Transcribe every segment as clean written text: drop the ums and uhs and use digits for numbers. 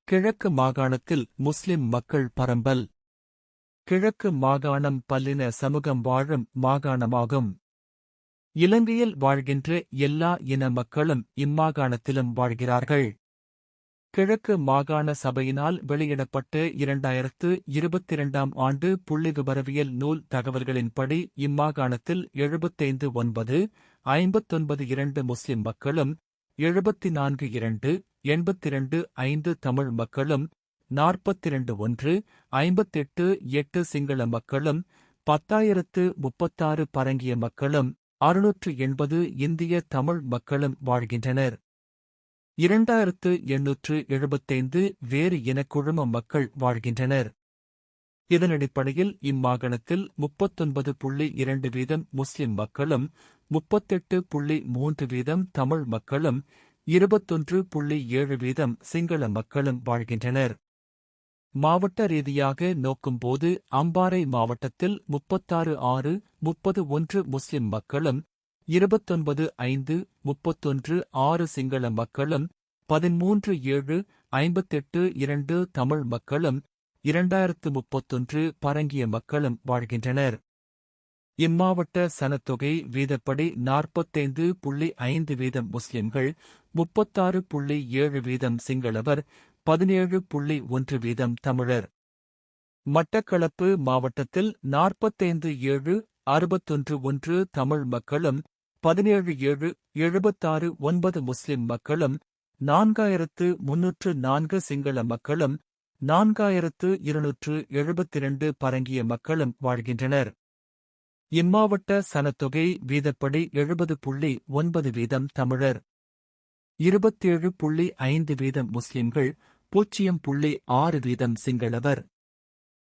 கிழக்கு மாகாணத்தில் முஸ்லிம் மக்கள் பரம்பல். கிழக்கு மாகாணம் பல்லின சமூகம் வாழும் மாகாணமாகும். இலங்கையில் வாழ்கின்ற எல்லா இன மக்களும் இம்மாகாணத்திலும் வாழ்கிறார்கள். கிழக்கு மாகாண சபையினால் வெளியிடப்பட்ட 2022ஆம் ஆண்டு புள்ளிவிபரவியல் நூல் தகவல்களின்படி இம்மாகாணத்தில் 75,959 முஸ்லிம் மக்களும் 74,282 தமிழ் மக்களும் 42,158 சிங்கள மக்களும் 10,036 பரங்கிய மக்களும் 680 இந்திய தமிழ் மக்களும் வாழ்கின்றனர். 2,875 வேறு இனக்குழும மக்கள் வாழ்கின்றனர். இதனடிப்படையில் இம்மாகாணத்தில் 39.2% முஸ்லிம் மக்களும் 38.3% தமிழ் மக்களும் 21.7% சிங்கள மக்களும் வாழ்கின்றனர். மாவட்ட ரீதியாக நோக்கும்போது அம்பாறை மாவட்டத்தில் 36,631 முஸ்லிம் மக்களும் 29,531 சிங்கள மக்களும் 13,758 தமிழ் மக்களும் 2,031 பரங்கிய மக்களும் வாழ்கின்றனர். இம்மாவட்ட சனத்தொகை வீதப்படி 45.5% முஸ்லிம்கள், 36.7% சிங்களவர், 17.1% தமிழர். மட்டக்களப்பு மாவட்டத்தில் 45,761 தமிழ் மக்களும் 17,776 முஸ்லிம் மக்களும் 4,304 சிங்கள மக்களும் 4,272 பரங்கிய மக்களும் வாழ்கின்றனர். இம்மாவட்ட சனத்தொகை வீதப்படி 70.9% தமிழர், 27.5% முஸ்லிம்கள், 0.6% சிங்களவர்.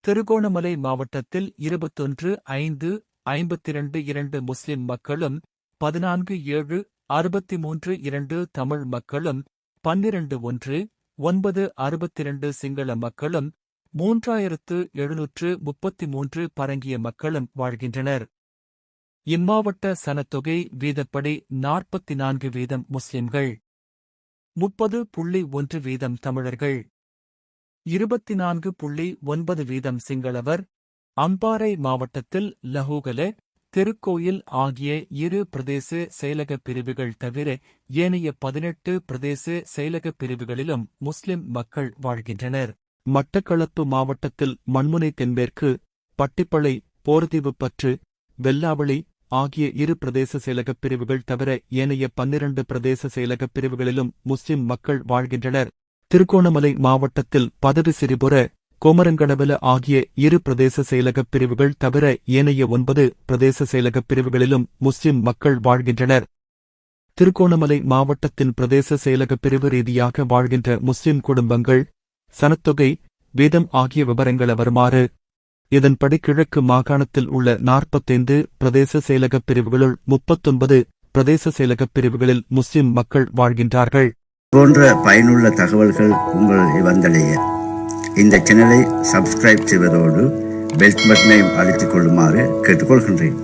திருகோணமலை மாவட்டத்தில் 21,552 முஸ்லிம் மக்களும் 14,763 தமிழ் மக்களும் 12,162 சிங்கள மக்களும் 3,733 பரங்கிய மக்களும் வாழ்கின்றனர். இம்மாவட்ட சனத்தொகை வீதப்படி 44% முஸ்லிம்கள், 30.1% தமிழர்கள், 24.9% சிங்களவர். அம்பாறை மாவட்டத்தில் லஹூகல, திருக்கோயில் ஆகிய 2 பிரதேச செயலக பிரிவுகள் தவிர ஏனைய 18 பிரதேச செயலக பிரிவுகளிலும் முஸ்லிம் மக்கள் வாழ்கின்றனர். மட்டக்களப்பு மாவட்டத்தில் மண்முனை தென்மேற்கு, பட்டிப்பளை, போர்தீவுப்பற்று, வெல்லாவளி ஆகிய 2 பிரதேச செயலகப் பிரிவுகள் தவிர ஏனைய 12 பிரதேச செயலகப் பிரிவுகளிலும் முஸ்லிம் மக்கள் வாழ்கின்றனர். திருகோணமலை மாவட்டத்தில் பதவி சிறிபுர, கோமரங்கடவல ஆகிய 2 பிரதேச செயலகப் பிரிவுகள் தவிர ஏனைய 9 பிரதேச செயலகப் பிரிவுகளிலும் முஸ்லிம் மக்கள் வாழ்கின்றனர். திருகோணமலை மாவட்டத்தின் பிரதேச செயலகப் பிரிவு ரீதியாக வாழ்கின்ற முஸ்லிம் குடும்பங்கள், சனத்தொகை, வீதம் ஆகிய விவரங்கள் வருமாறு. இதன்படி கிழக்கு மாகாணத்தில் உள்ள 45 பிரதேச செயலகப் பிரிவுகளுள் 39 பிரதேச செயலகப் பிரிவுகளில் முஸ்லிம் மக்கள் வாழ்கின்றார்கள். போன்ற பயனுள்ள தகவல்கள் உங்களை வந்தடைய இந்த சேனலை சப்ஸ்கிரைப் செய்வதோடு பெல் பட்டனை அழுத்திக் கொள்ளுமாறு கேட்டுக்கொள்கின்றேன்.